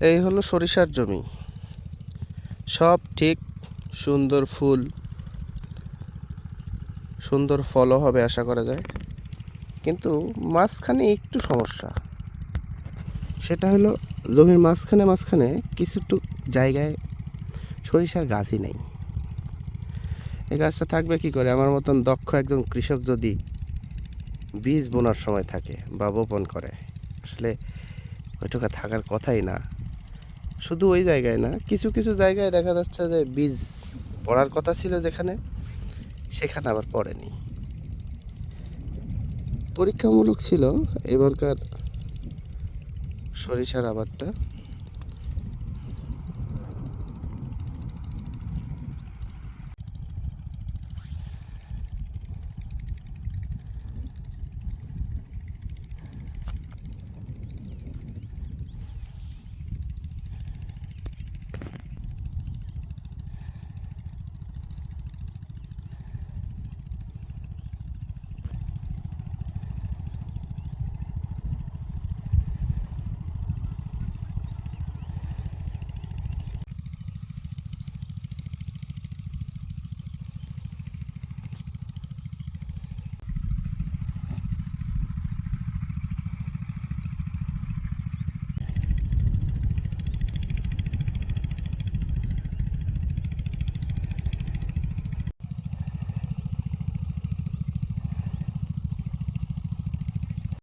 এই হলো সরিষার জমি। সব ঠিক, সুন্দর ফুল, সুন্দর ফলও হবে আশা করা যায়। কিন্তু মাঝখানে একটু সমস্যা। সেটা হলো জমির মাঝখানে মাঝখানে কিছুটু জায়গায় সরিষার গাছই নেই। এই গাছটা থাকবে কি করে? আমার মতন দক্ষ একজন কৃষক যদি বীজ বোনার সময় থাকে বা বপন করে, আসলে ওইটুকু থাকার কথাই না। শুধু ওই জায়গায় না, কিছু কিছু জায়গায় দেখা যাচ্ছে যে বীজ পড়ার কথা ছিল যেখানে, সেখানে আবার পড়েনি। পরীক্ষামূলক ছিল এবারকার সরিষার আবাদটা।